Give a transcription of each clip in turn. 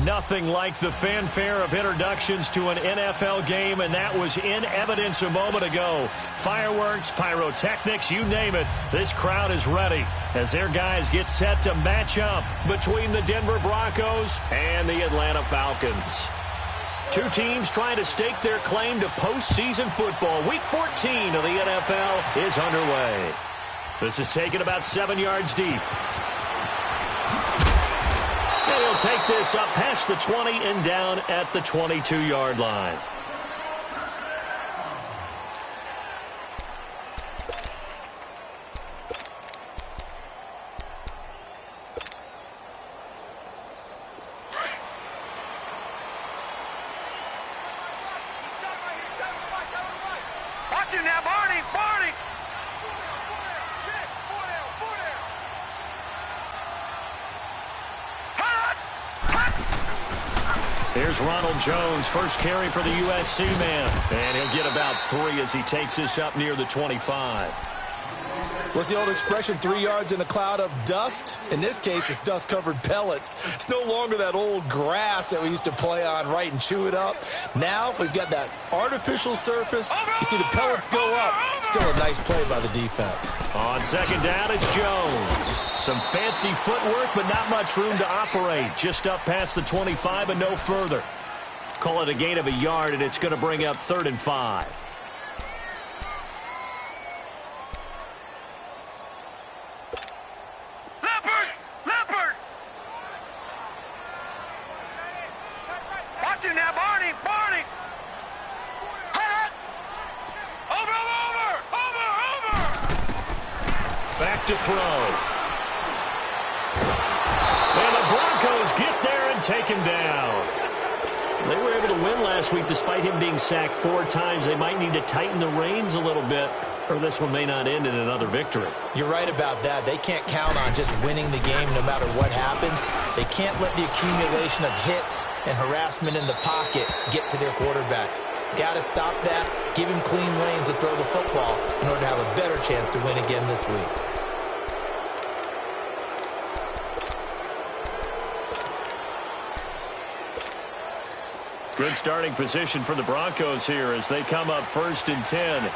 Nothing like the fanfare of introductions to an NFL game, and that was in evidence a moment ago. Fireworks, pyrotechnics, you name it. This crowd is ready as their guys get set to match up between the Denver Broncos and the Atlanta Falcons. Two teams trying to stake their claim to postseason football. Week 14 of the NFL is underway. This is taken about 7 yards deep. And he'll take this up past the 20 and down at the 22-yard line. Watch it now, Barney! Barney! Here's Ronald Jones, first carry for the USC man. And he'll get about 3 as he takes this up near the 25. What's the old expression, 3 yards in a cloud of dust? In this case, it's dust-covered pellets. It's no longer that old grass that we used to play on, right, and chew it up. Now we've got that artificial surface. You see the pellets go up. Still a nice play by the defense. On second down, it's Jones. Some fancy footwork, but not much room to operate. Just up past the 25 and no further. Call it a gain of a yard, and it's going to bring up 3rd and 5. Back to throw. And the Broncos get there and take him down. They were able to win last week despite him being sacked 4 times. They might need to tighten the reins a little bit, or this one may not end in another victory. You're right about that. They can't count on just winning the game no matter what happens. They can't let the accumulation of hits and harassment in the pocket get to their quarterback. Got to stop that, give him clean lanes to throw the football in order to have a better chance to win again this week. Good starting position for the Broncos here as they come up 1st and 10.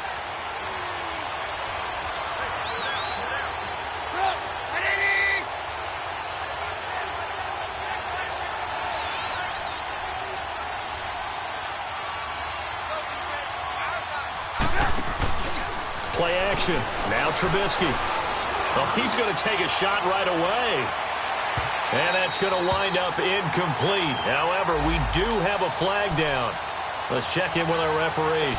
Play action. Now Trubisky. Oh, he's going to take a shot right away. And that's going to wind up incomplete. However, we do have a flag down. Let's check in with our referee.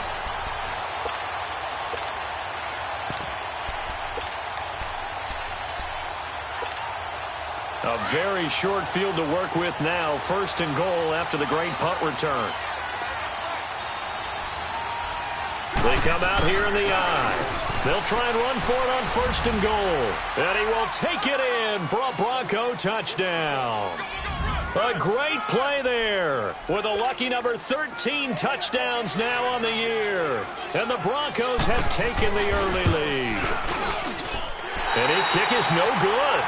A very short field to work with now. 1st and goal after the great punt return. They come out here in the eye. They'll try and run for it on 1st and goal. And he will take it in for a Bronco touchdown. A great play there with a lucky number 13 touchdowns now on the year. And the Broncos have taken the early lead. And his kick is no good.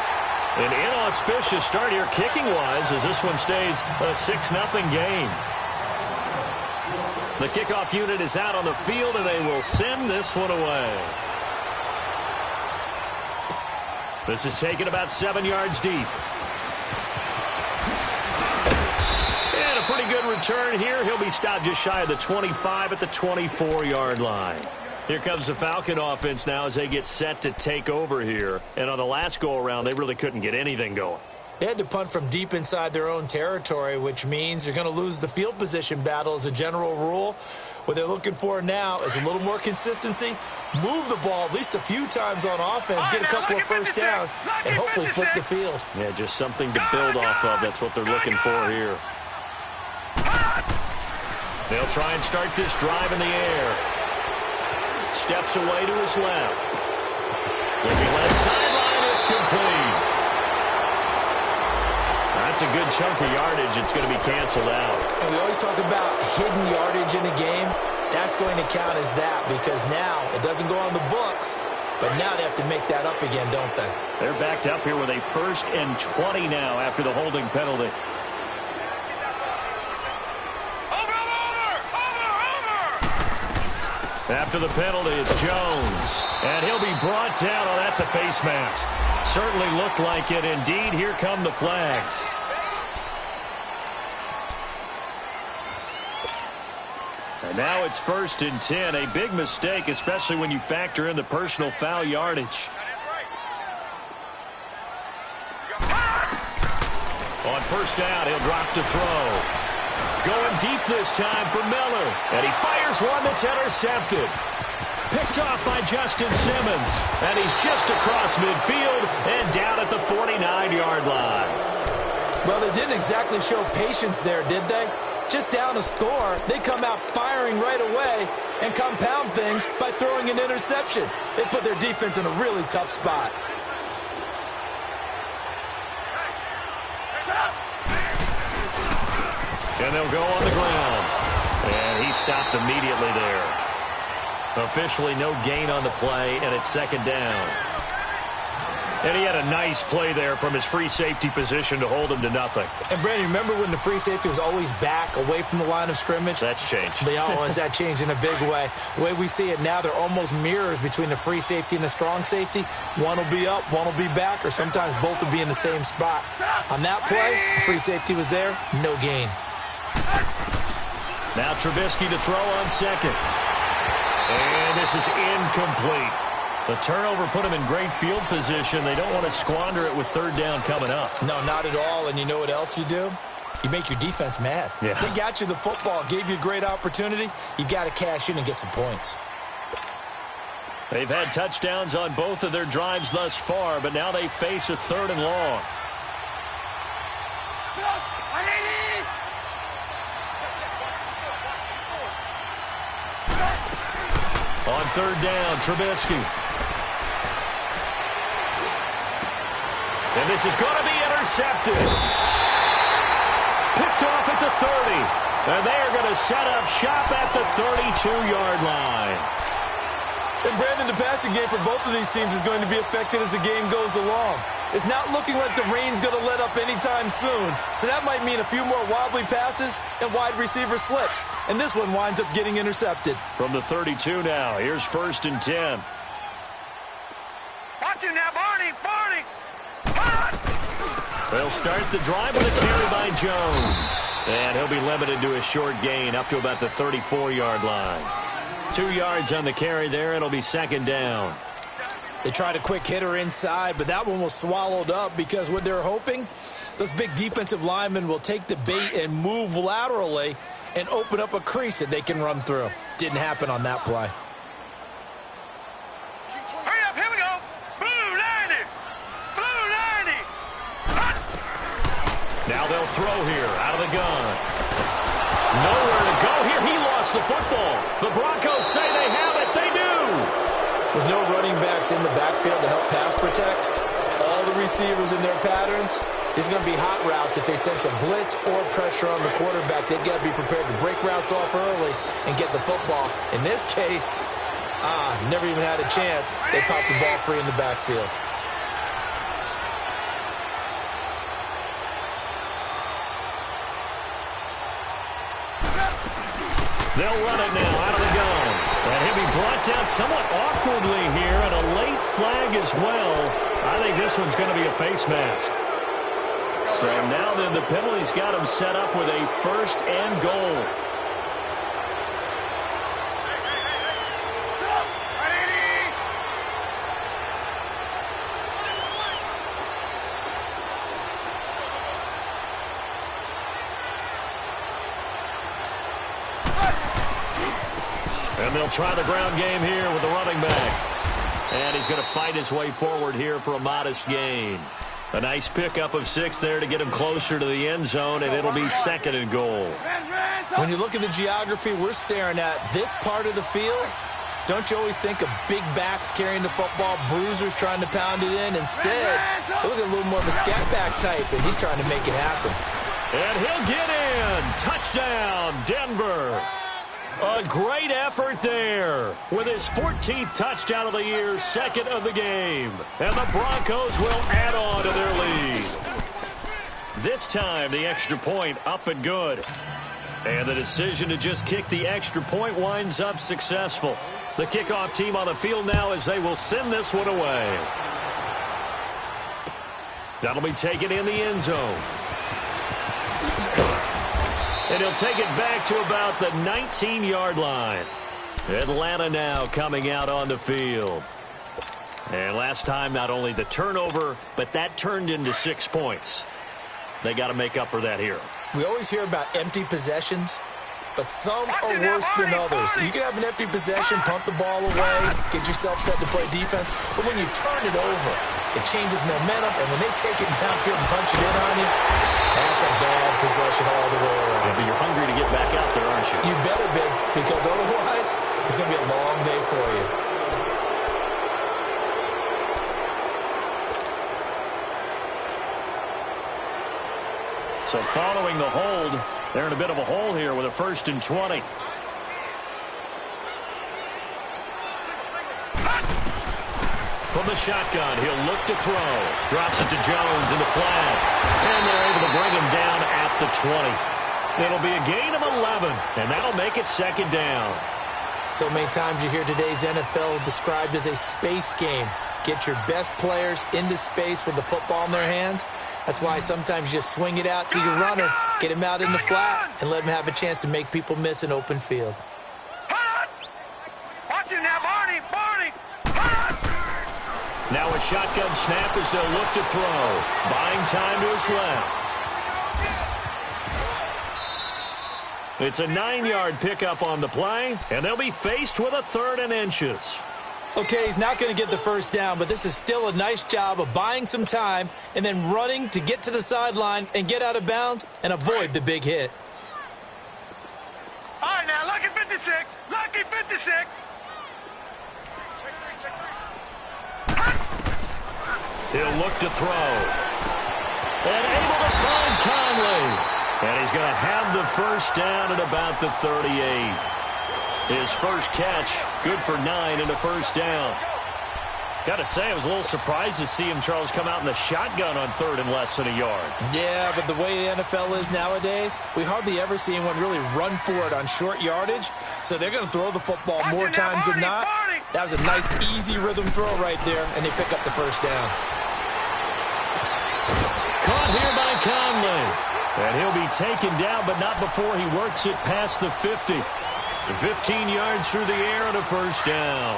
An inauspicious start here kicking-wise as this one stays a 6-0 game. The kickoff unit is out on the field, and they will send this one away. This is taken about 7 yards deep. And a pretty good return here. He'll be stopped just shy of the 25 at the 24-yard line. Here comes the Falcon offense now as they get set to take over here. And on the last go-around, they really couldn't get anything going. They had to punt from deep inside their own territory, which means you're going to lose the field position battle as a general rule. What they're looking for now is a little more consistency, move the ball at least a few times on offense, get a couple of first downs, and hopefully flip the field. Yeah, just something to build off of. That's what they're looking for here. They'll try and start this drive in the air. Steps away to his left. Looking left sideline, it's complete. That's a good chunk of yardage. It's going to be canceled out. And we always talk about hidden yardage in a game. That's going to count as that because now it doesn't go on the books, but now they have to make that up again, don't they? They're backed up here with a 1st and 20 now after the holding penalty. After the penalty, it's Jones. And he'll be brought down. Oh, that's a face mask. Certainly looked like it. Indeed, here come the flags. And now it's 1st and 10. A big mistake, especially when you factor in the personal foul yardage. On 1st down, he'll drop to throw. Going deep this time for Miller. And he fires one that's intercepted. Picked off by Justin Simmons. And he's just across midfield and down at the 49-yard line. Well, they didn't exactly show patience there, did they? Just down a score, they come out firing right away and compound things by throwing an interception. They put their defense in a really tough spot. And they'll go on the ground. And he stopped immediately there. Officially no gain on the play, and it's 2nd down. And he had a nice play there from his free safety position to hold him to nothing. And, Brandon, remember when the free safety was always back away from the line of scrimmage? That's changed. Has that changed in a big way? The way we see it now, they're almost mirrors between the free safety and the strong safety. One will be up, one will be back, or sometimes both will be in the same spot. On that play, the free safety was there, no gain. Now Trubisky to throw on 2nd. And this is incomplete. The turnover put them in great field position. They don't want to squander it with 3rd down coming up. No, not at all. And you know what else you do? You make your defense mad. Yeah. They got you the football, gave you a great opportunity. You got to cash in and get some points. They've had touchdowns on both of their drives thus far, but now they face a 3rd and long. On 3rd down, Trubisky. And this is going to be intercepted. Picked off at the 30. And they are going to set up shop at the 32-yard line. And, Brandon, the passing game for both of these teams is going to be affected as the game goes along. It's not looking like the rain's going to let up anytime soon. So that might mean a few more wobbly passes and wide receiver slips. And this one winds up getting intercepted. From the 32 now, here's 1st and 10. Watch him now, Barney! They'll start the drive with a carry by Jones. And he'll be limited to a short gain up to about the 34-yard line. 2 yards on the carry there. It'll be 2nd down. They tried a quick hitter inside, but that one was swallowed up because what they're hoping, those big defensive linemen will take the bait and move laterally and open up a crease that they can run through. Didn't happen on that play. Hurry up, here we go! Blue 90! Blue 90! Hot! Now they'll throw here out of the gun. Nowhere to go here. He lost the football. The Broncos say they have it. They do. With no running backs in the backfield to help pass protect, all the receivers in their patterns, it's going to be hot routes if they sense a blitz or pressure on the quarterback. They've got to be prepared to break routes off early and get the football. In this case, never even had a chance. They popped the ball free in the backfield. They'll run it now out of the gun. And he'll be brought down somewhat awkwardly here, and a late flag as well. I think this one's going to be a face mask. So now then the penalty's got him set up with a 1st and goal. And they'll try the ground game here with the running back. And he's going to fight his way forward here for a modest gain. A nice pickup of 6 there to get him closer to the end zone, and it'll be 2nd and goal. When you look at the geography we're staring at, this part of the field, don't you always think of big backs carrying the football, bruisers trying to pound it in? Instead, look at a little more of a scat back type, and he's trying to make it happen. And he'll get in. Touchdown, Denver. A great effort there with his 14th touchdown of the year, 2nd of the game. And the Broncos will add on to their lead. This time, the extra point up and good. And the decision to just kick the extra point winds up successful. The kickoff team on the field now as they will send this one away. That'll be taken in the end zone. And he'll take it back to about the 19-yard line. Atlanta now coming out on the field. And last time, not only the turnover, but that turned into 6 points. They got to make up for that here. We always hear about empty possessions, but some are worse than others. You can have an empty possession, punt the ball away, get yourself set to play defense, but when you turn it over, it changes momentum, and when they take it downfield and punch it in on you, that's a bad possession all the way around. Yeah, but you're hungry to get back out there, aren't you? You better be, because otherwise, it's going to be a long day for you. So following the hold, they're in a bit of a hole here with a 1st and 20. From the shotgun, he'll look to throw. Drops it to Jones in the flat. And they're able to bring him down at the 20. It'll be a gain of 11, and that'll make it 2nd down. So many times you hear today's NFL described as a space game. Get your best players into space with the football in their hands. That's why sometimes you just swing it out to your runner, get him out in the flat, and let him have a chance to make people miss an open field. Watch it now, Barney. Now a shotgun snap as they'll look to throw. Buying time to his left. It's a 9-yard pickup on the play, and they'll be faced with a 3rd and inches. Okay, he's not going to get the first down, but this is still a nice job of buying some time and then running to get to the sideline and get out of bounds and avoid the big hit. All right, now, lucky 56. Lucky 56. He'll look to throw. And able to find Conley. And he's going to have the first down at about the 38. His first catch, good for 9 and a first down. Got to say, I was a little surprised to see him, Charles, come out in the shotgun on 3rd and less than a yard. Yeah, but the way the NFL is nowadays, we hardly ever see anyone really run for it on short yardage. So they're going to throw the football more times than not. That was a nice, easy rhythm throw right there, and they pick up the first down. Caught here by Conley. And he'll be taken down, but not before he works it past the 50. 15 yards through the air and a first down.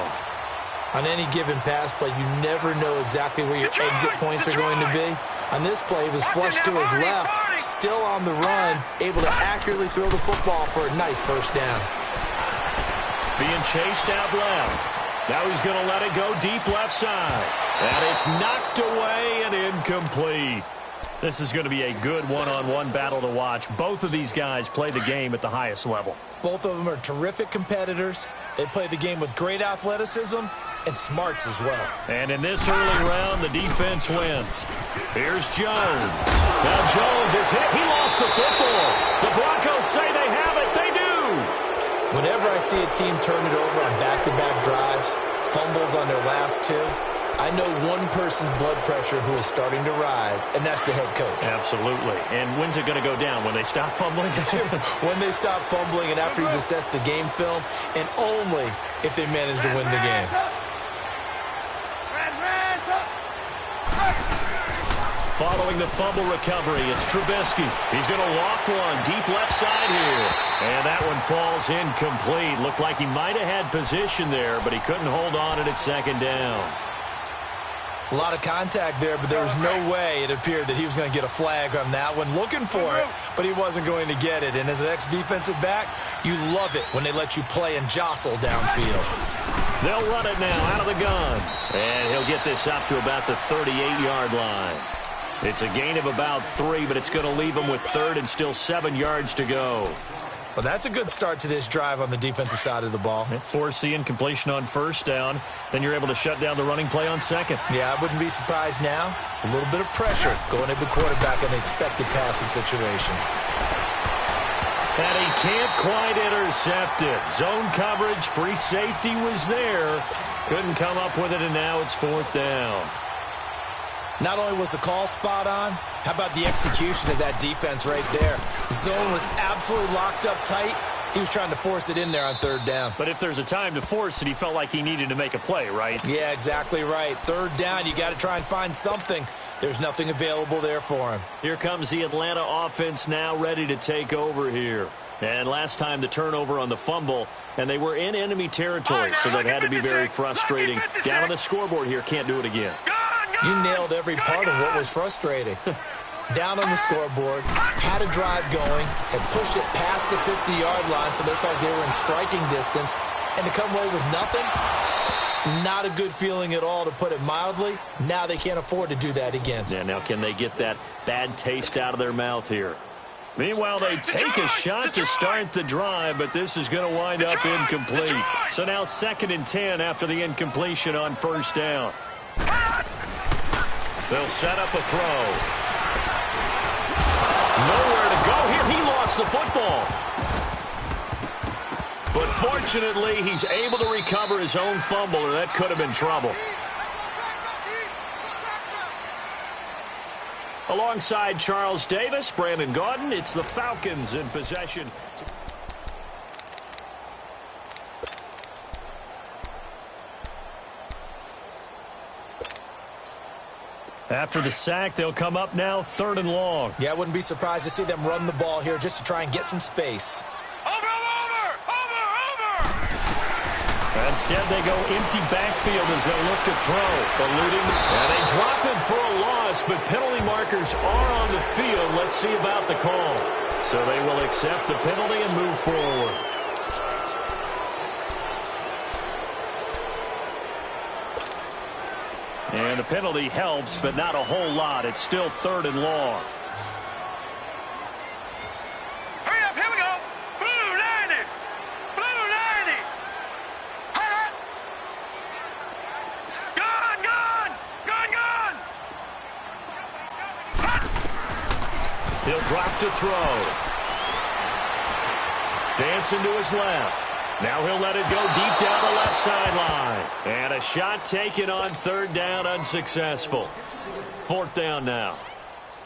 On any given pass play, you never know exactly where your exit points are going to be. On this play, he was flushed to his left, still on the run, able to accurately throw the football for a nice first down. Being chased out left. Now he's going to let it go deep left side. And it's knocked away and incomplete. This is going to be a good one-on-one battle to watch. Both of these guys play the game at the highest level. Both of them are terrific competitors. They play the game with great athleticism and smarts as well. And in this early round, the defense wins. Here's Jones. Now Jones is hit. He lost the football. The Broncos say they have it. They do. Whenever I see a team turn it over on back-to-back drives, fumbles on their last 2, I know one person's blood pressure who is starting to rise, and that's the head coach. Absolutely. And when's it going to go down? When they stop fumbling? When they stop fumbling and after he's assessed the game film, and only if they manage to win the game. Following the fumble recovery, it's Trubisky. He's going to loft one deep left side here. And that one falls incomplete. Looked like he might have had position there, but he couldn't hold on at 2nd down. A lot of contact there, but there was no way it appeared that he was going to get a flag on that one. Looking for it, but he wasn't going to get it. And as an ex-defensive back, you love it when they let you play and jostle downfield. They'll run it now out of the gun. And he'll get this up to about the 38-yard line. It's a gain of about 3, but it's going to leave him with 3rd and still 7 yards to go. Well, that's a good start to this drive on the defensive side of the ball. Forcing incompletion on 1st down. Then you're able to shut down the running play on 2nd. Yeah, I wouldn't be surprised now. A little bit of pressure going at the quarterback in an expected passing situation. And he can't quite intercept it. Zone coverage, free safety was there. Couldn't come up with it, and now it's 4th down. Not only was the call spot on, how about the execution of that defense right there? The zone was absolutely locked up tight. He was trying to force it in there on third down. But if there's a time to force it, he felt like he needed to make a play, right? Yeah, exactly right. Third down, you got to try and find something. There's nothing available there for him. Here comes the Atlanta offense now ready to take over here. And last time the turnover on the fumble, and they were in enemy territory, so that had to be very frustrating. Down on the scoreboard here, can't do it again. You nailed every part of what was frustrating. Down on the scoreboard, had a drive going, had pushed it past the 50-yard line so they thought they were in striking distance, and to come away with nothing, not a good feeling at all, to put it mildly. Now they can't afford to do that again. Yeah, now can they get that bad taste out of their mouth here? Meanwhile, they take a shot to start the drive, but this is going to wind up incomplete. So now 2nd and 10 after the incompletion on first down. They'll set up a throw. Nowhere to go here. He lost the football. But fortunately, he's able to recover his own fumble, or that could have been trouble. Alongside Charles Davis, Brandon Gaudin, it's the Falcons in possession. After the sack, they'll come up now 3rd and long. Yeah, I wouldn't be surprised to see them run the ball here just to try and get some space. Over! Instead, they go empty backfield as they look to throw. Eluding, and they drop it for a loss, but penalty markers are on the field. Let's see about the call. So they will accept the penalty and move forward. And the penalty helps, but not a whole lot. It's still 3rd and long. Hurry up, here we go. Blue 90. Blue 90. Gone. He'll drop to throw. Dancing to his left. Now he'll let it go deep down the left sideline. And a shot taken on 3rd down, unsuccessful. 4th down now.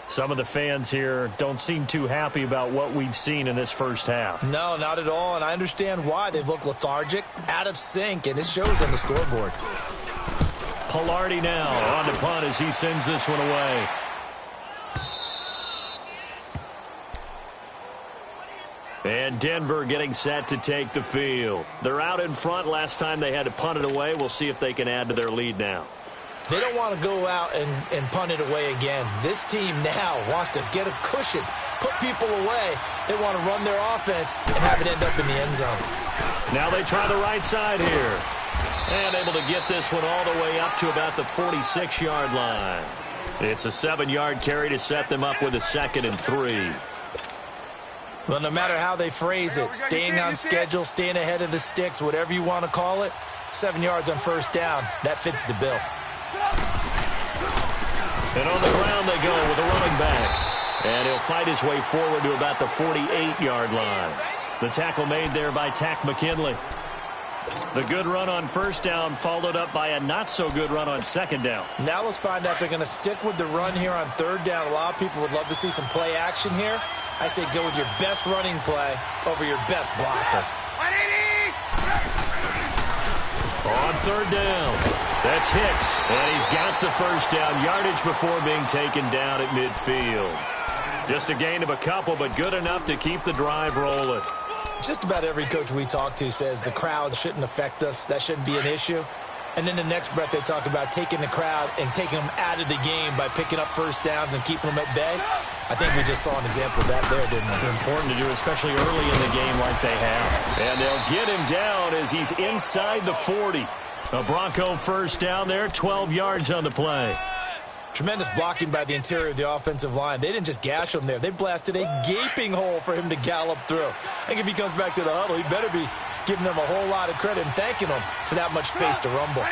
Some of the fans here don't seem too happy about what we've seen in this first half. No, not at all, and I understand why. They've looked lethargic, out of sync, and it shows on the scoreboard. Pilardi now on the punt as he sends this one away. And Denver getting set to take the field. They're out in front. Last time they had to punt it away. We'll see if they can add to their lead now. They don't want to go out and punt it away again. This team now wants to get a cushion, put people away. They want to run their offense and have it end up in the end zone. Now they try the right side here. And able to get this one all the way up to about the 46-yard line. It's a 7-yard carry to set them up with a 2nd and 3. Well, no matter how they phrase it, staying on schedule, staying ahead of the sticks, whatever you want to call it, 7 yards on first down, that fits the bill. And on the ground they go with a running back. And he'll fight his way forward to about the 48-yard line. The tackle made there by Tack McKinley. The good run on first down followed up by a not-so-good run on 2nd down. Now let's find out if they're going to stick with the run here on 3rd down. A lot of people would love to see some play action here. I say go with your best running play over your best blocker. On 3rd down, that's Hicks, and he's got the first down yardage before being taken down at midfield. Just a gain of a couple, but good enough to keep the drive rolling. Just about every coach we talk to says the crowd shouldn't affect us. That shouldn't be an issue. And in the next breath, they talk about taking the crowd and taking them out of the game by picking up first downs and keeping them at bay. I think we just saw an example of that there, didn't we? Important to do, especially early in the game like they have. And they'll get him down as he's inside the 40. A Bronco first down there, 12 yards on the play. Tremendous blocking by the interior of the offensive line. They didn't just gash him there. They blasted a gaping hole for him to gallop through. I think if he comes back to the huddle, he better be giving them a whole lot of credit and thanking them for that much space to rumble.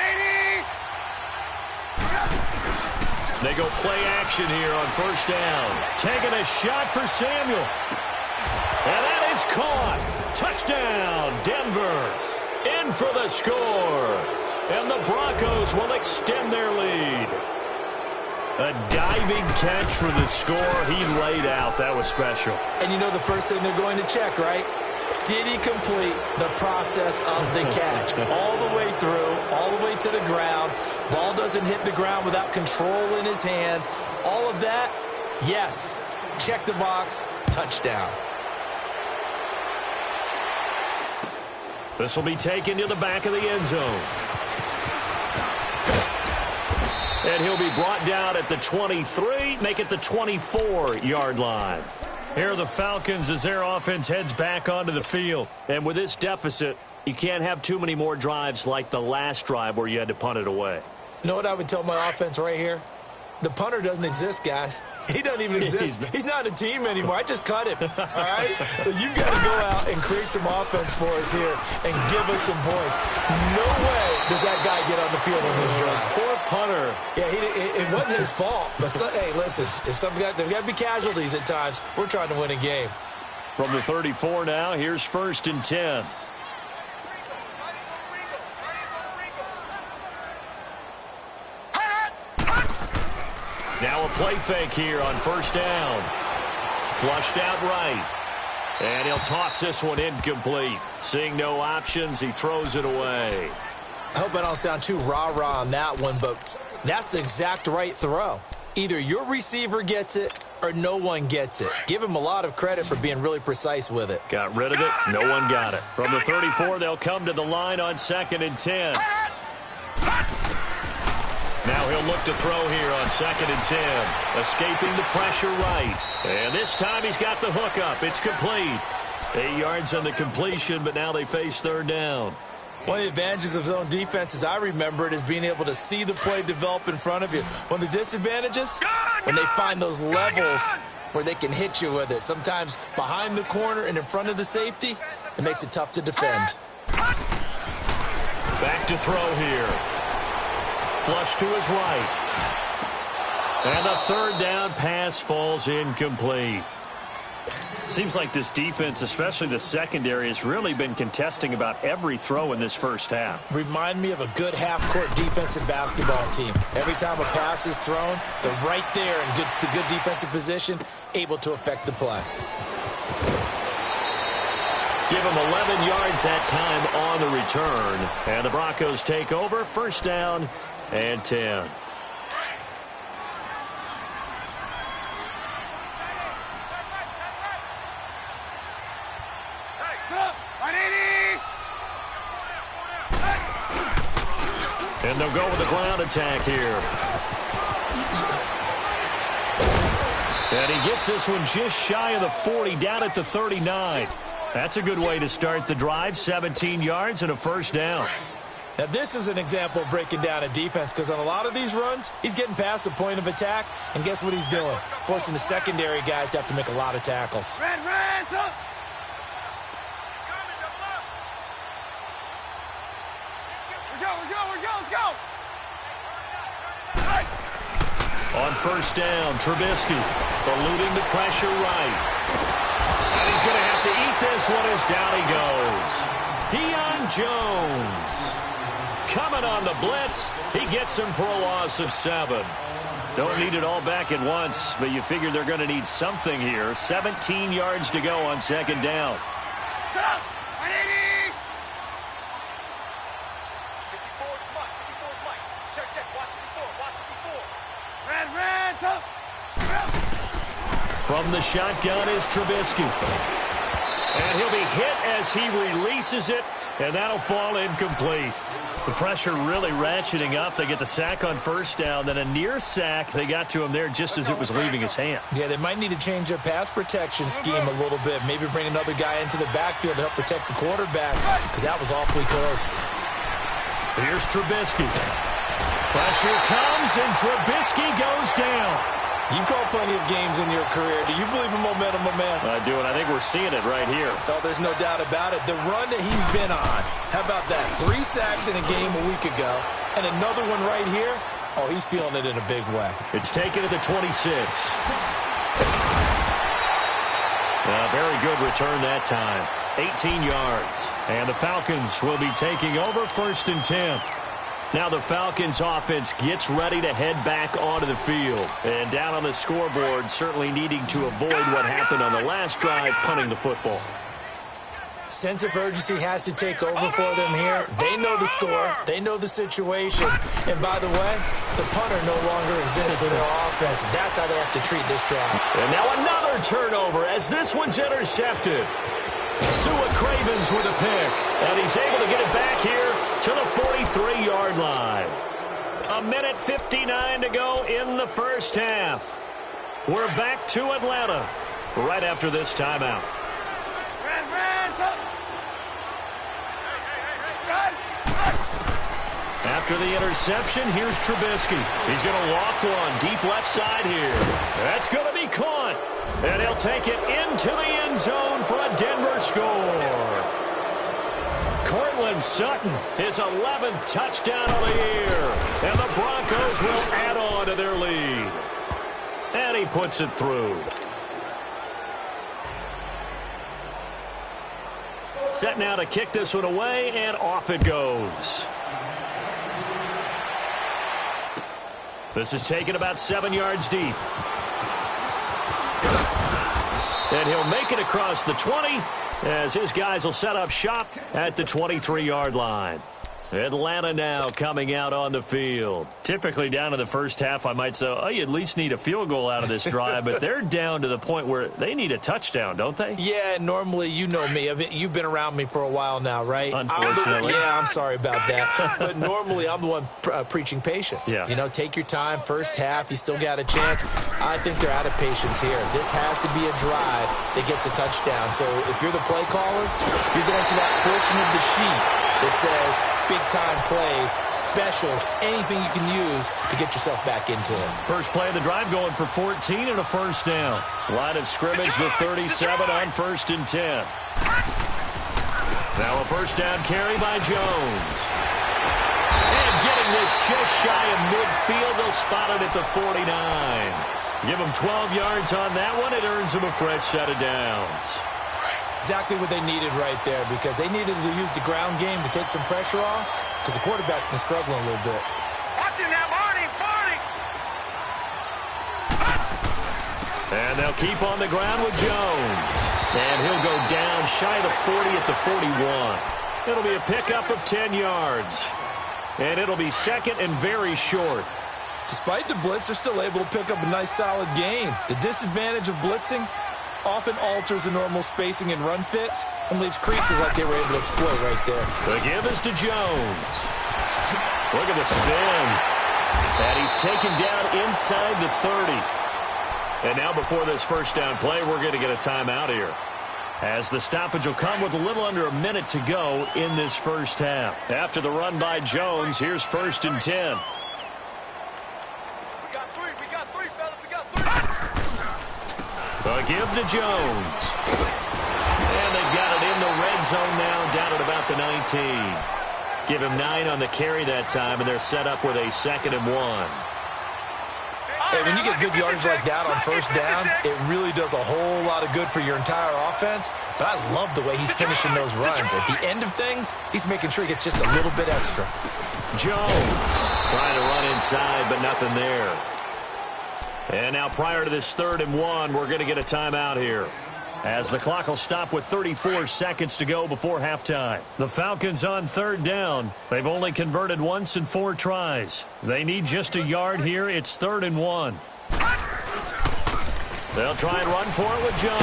They go play action here on first down. Taking a shot for Samuel. And that is caught. Touchdown, Denver. In for the score. And the Broncos will extend their lead. A diving catch for the score. He laid out. That was special. And you know the first thing they're going to check, right? Did he complete the process of the catch? All the way through, all the way to the ground. Ball doesn't hit the ground without control in his hands. All of that, yes. Check the box, touchdown. This will be taken to the back of the end zone. And he'll be brought down at the 23, make it the 24-yard line. Here are the Falcons as their offense heads back onto the field. And with this deficit, you can't have too many more drives like the last drive where you had to punt it away. You know what I would tell my offense right here? The punter doesn't exist, guys. He doesn't even exist. He's not a team anymore. I just cut him, all right? So you've got to go out and create some offense for us here and give us some points. No way does that guy get on the field on this drive. Poor punter. Yeah, it wasn't his fault. But, hey, listen, there's got to be casualties at times. We're trying to win a game. From the 34 now, here's 1st and 10. Now a play fake here on 1st down. Flushed out right. And he'll toss this one incomplete. Seeing no options, he throws it away. I hope I don't sound too rah-rah on that one, but that's the exact right throw. Either your receiver gets it or no one gets it. Give him a lot of credit for being really precise with it. Got rid of it. No one got it. From the 34, they'll come to the line on 2nd and 10. Now he'll look to throw here on 2nd and 10. Escaping the pressure right. And this time he's got the hook up. It's complete. 8 yards on the completion, but now they face 3rd down. One of the advantages of zone defense, as I remember it, is being able to see the play develop in front of you. One of the disadvantages, when they find those levels where they can hit you with it. Sometimes behind the corner and in front of the safety, it makes it tough to defend. Back to throw here. Flush to his right. And the 3rd down pass falls incomplete. Seems like this defense, especially the secondary, has really been contesting about every throw in this first half. Remind me of a good half-court defensive basketball team. Every time a pass is thrown, they're right there in good defensive position, able to affect the play. Give them 11 yards that time on the return. And the Broncos take over, 1st down and 10. And they'll go with the ground attack here. And he gets this one just shy of the 40, down at the 39. That's a good way to start the drive, 17 yards and a 1st down. Now, this is an example of breaking down a defense, because on a lot of these runs, he's getting past the point of attack, and guess what he's doing? Forcing the secondary guys to have to make a lot of tackles. On 1st down, Trubisky eluding the pressure right. And he's going to have to eat this one as down he goes. Deion Jones coming on the blitz. He gets him for a loss of 7. Don't need it all back at once, but you figure they're going to need something here. 17 yards to go on 2nd down. From the shotgun is Trubisky. And he'll be hit as he releases it, and that'll fall incomplete. The pressure really ratcheting up. They get the sack on 1st down, then a near sack. They got to him there just as it was leaving his hand. Yeah, they might need to change their pass protection scheme a little bit. Maybe bring another guy into the backfield to help protect the quarterback, because that was awfully close. Here's Trubisky. Pressure comes, and Trubisky goes down. You've called plenty of games in your career. Do you believe in momentum, my man? I do, and I think we're seeing it right here. Oh, there's no doubt about it. The run that he's been on, how about that? 3 sacks in a game a week ago, and another one right here. Oh, he's feeling it in a big way. It's taken to the 26. Very good return that time. 18 yards. And the Falcons will be taking over 1st and 10. Now the Falcons offense gets ready to head back onto the field. And down on the scoreboard, certainly needing to avoid what happened on the last drive, punting the football. Sense of urgency has to take over for them here. They know the score. They know the situation. And by the way, the punter no longer exists for their offense. That's how they have to treat this drive. And now another turnover as this one's intercepted. Sua Cravens with a pick. And he's able to get it back here to the 43-yard line. 1:59 to go in the first half. We're back to Atlanta right after this timeout. After the interception, here's Trubisky. He's going to loft one deep left side here. That's going to be caught. And he'll take it into the end zone for a Denver score. Cortland Sutton, his 11th touchdown of the year. And the Broncos will add on to their lead. And he puts it through. Set now to kick this one away, and off it goes. This is taken about 7 yards deep. And he'll make it across the 20 as his guys will set up shop at the 23-yard line. Atlanta now coming out on the field. Typically down in the first half, I might say, oh, you at least need a field goal out of this drive, but they're down to the point where they need a touchdown, don't they? Yeah, normally, you know me. You've been around me for a while now, right? Unfortunately. I'm sorry about that. But normally, I'm the one preaching patience. Yeah. You know, take your time. First half, you still got a chance. I think they're out of patience here. This has to be a drive that gets a touchdown. So if you're the play caller, you're going to that portion of the sheet that says big-time plays, specials, anything you can use to get yourself back into it. First play of the drive going for 14 and a first down. Line of scrimmage, the 37 on 1st and 10. Now a first down carry by Jones. And getting this just shy of midfield, they'll spot it at the 49. Give them 12 yards on that one. It earns them a fresh set of downs. Exactly what they needed right there, because they needed to use the ground game to take some pressure off, because the quarterback's been struggling a little bit. Watching that, Marty. And they'll keep on the ground with Jones. And he'll go down shy of the 40 at the 41. It'll be a pickup of 10 yards. And it'll be second and very short. Despite the blitz, they're still able to pick up a nice, solid gain. The disadvantage of blitzing often alters the normal spacing and run fits and leaves creases like they were able to exploit right there. The give is to Jones. Look at the spin. And he's taken down inside the 30. And now before this first down play, we're going to get a timeout here, as the stoppage will come with a little under a minute to go in this first half. After the run by Jones, here's 1st and 10. A give to Jones. And they've got it in the red zone now, down at about the 19. Give him 9 on the carry that time, and they're set up with a 2nd and 1. Hey, when you get good yardage like that on first down, it really does a whole lot of good for your entire offense. But I love the way he's finishing those runs. At the end of things, he's making sure he gets just a little bit extra. Jones trying to run inside, but nothing there. And now prior to this 3rd and 1, we're going to get a timeout here, as the clock will stop with 34 seconds to go before halftime. The Falcons on 3rd down. They've only converted once in 4 tries. They need just a yard here. It's 3rd and 1. They'll try and run for it with Jones.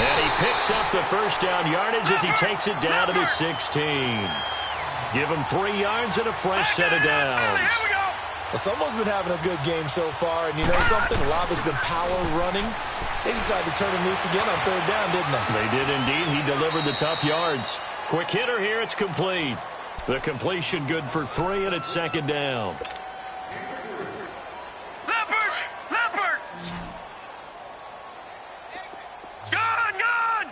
And he picks up the first down yardage as he takes it down to the 16. Give him 3 yards and a fresh set of downs. Well, someone's been having a good game so far, and you know something? A lot has been power running. They decided to turn him loose again on 3rd down, didn't they? They did indeed. He delivered the tough yards. Quick hitter here. It's complete. The completion good for 3, and it's 2nd down. Leopard! Gone!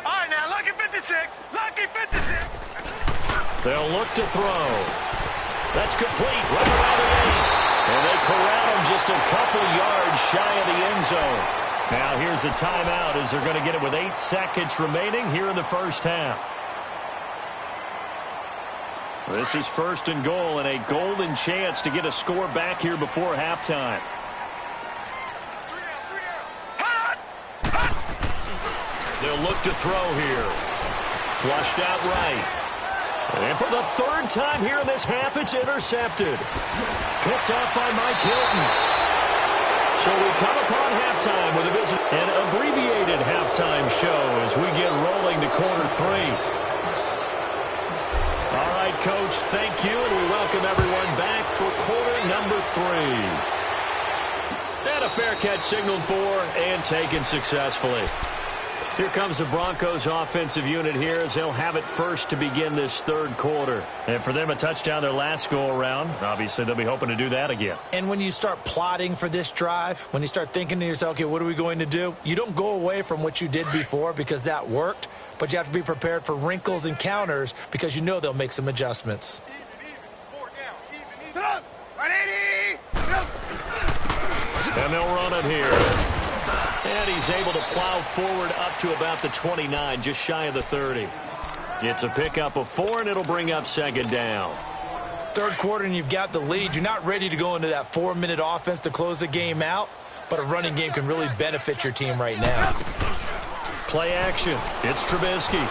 All right, now, lucky 56. They'll look to throw. That's complete right around the 8. And they corral him just a couple yards shy of the end zone. Now here's a timeout as they're going to get it with 8 seconds remaining here in the first half. This is 1st and goal and a golden chance to get a score back here before halftime. They'll look to throw here. Flushed out right. And for the 3rd time here in this half, it's intercepted. Picked off by Mike Hilton. So we come upon halftime with an abbreviated halftime show as we get rolling to quarter 3. All right, Coach, thank you, and we welcome everyone back for quarter number 3. And a fair catch signaled for and taken successfully. Here comes the Broncos offensive unit here as they'll have it first to begin this 3rd quarter. And for them, a touchdown their last go-around. Obviously, they'll be hoping to do that again. And when you start plotting for this drive, when you start thinking to yourself, okay, what are we going to do? You don't go away from what you did before because that worked, but you have to be prepared for wrinkles and counters because you know they'll make some adjustments. And they'll run it here. And he's able to plow forward up to about the 29, just shy of the 30. It's a pickup of 4, and it'll bring up 2nd down. 3rd quarter, and you've got the lead. You're not ready to go into that 4-minute offense to close the game out, but a running game can really benefit your team right now. Play action. It's Trubisky.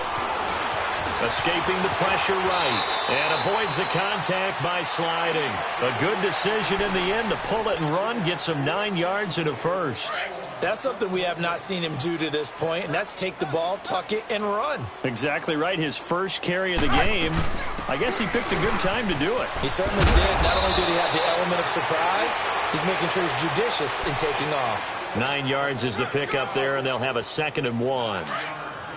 Escaping the pressure right. And avoids the contact by sliding. A good decision in the end to pull it and run. Gets him 9 yards and a first. That's something we have not seen him do to this point, and that's take the ball, tuck it, and run. Exactly right. His first carry of the game. I guess he picked a good time to do it. He certainly did. Not only did he have the element of surprise, he's making sure he's judicious in taking off. 9 yards is the pickup there, and they'll have a 2nd and 1.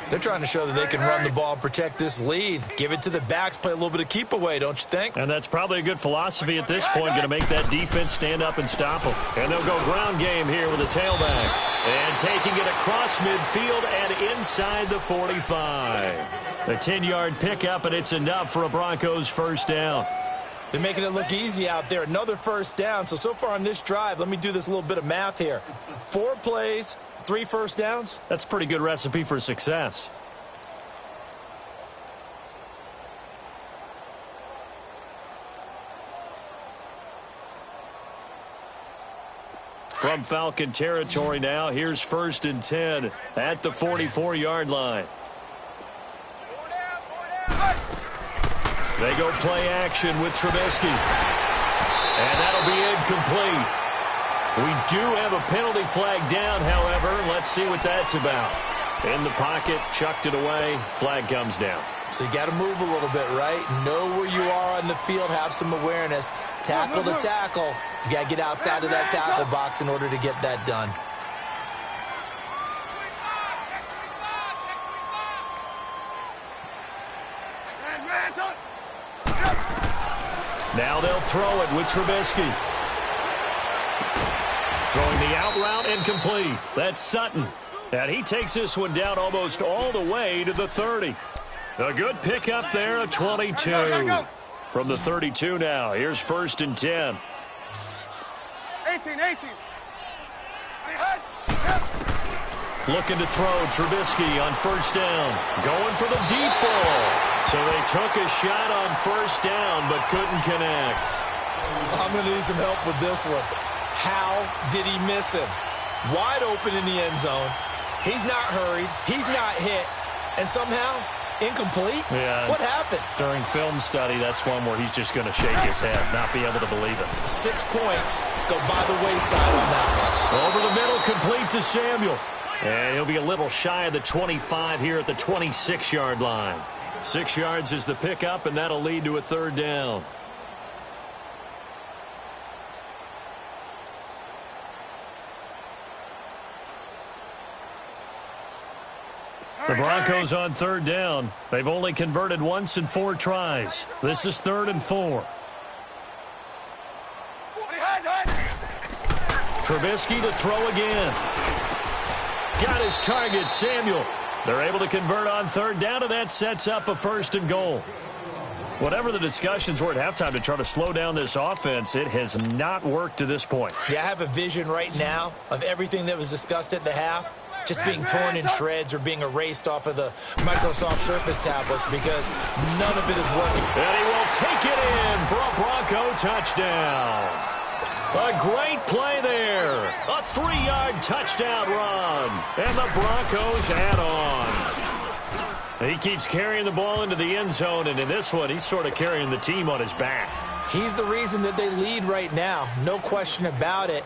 They're trying to show that they can run the ball and protect this lead. Give it to the backs, play a little bit of keep away, don't you think? And that's probably a good philosophy at this point, going to make that defense stand up and stop them. And they'll go ground game here with a tailback. And taking it across midfield and inside the 45. A 10-yard pickup, and it's enough for a Broncos 1st down. They're making it look easy out there. Another 1st down. So far on this drive, let me do this little bit of math here. 4 plays. 3 first downs? That's a pretty good recipe for success. From Falcon territory now, here's 1st and 10 at the 44-yard line. They go play action with Trubisky. And that'll be incomplete. We do have a penalty flag down, however. Let's see what that's about. In the pocket, chucked it away. Flag comes down. So you got to move a little bit, right? Know where you are on the field, have some awareness. Tackle to tackle. You got to get outside of that tackle box in order to get that done. Now they'll throw it with Trubisky. Throwing the out route incomplete. That's Sutton. And he takes this one down almost all the way to the 30. A good pickup there, a 22. From the 32 now, here's 1st and 10. 18. Looking to throw Trubisky on 1st down. Going for the deep ball. So they took a shot on 1st down, but couldn't connect. I'm going to need some help with this one. How did he miss him? Wide open in the end zone. He's not hurried. He's not hit. And somehow, incomplete? Yeah. What happened? During film study, that's one where he's just going to shake his head, not be able to believe it. 6 points go by the wayside on that one. Over the middle, complete to Samuel. And he'll be a little shy of the 25 here at the 26-yard line. 6 yards is the pickup, and that'll lead to a 3rd down. The Broncos on 3rd down. They've only converted once in 4 tries. This is 3rd and 4. Trubisky to throw again. Got his target, Samuel. They're able to convert on 3rd down, and that sets up a 1st and goal. Whatever the discussions were at halftime to try to slow down this offense, it has not worked to this point. Yeah, I have a vision right now of everything that was discussed at the half. just being torn in shreds or being erased off of the Microsoft Surface tablets because none of it is working. And he will take it in for a Bronco touchdown. A great play there. A 3-yard touchdown run. And the Broncos add on. He keeps carrying the ball into the end zone, and in this one, he's sort of carrying the team on his back. He's the reason that they lead right now. No question about it.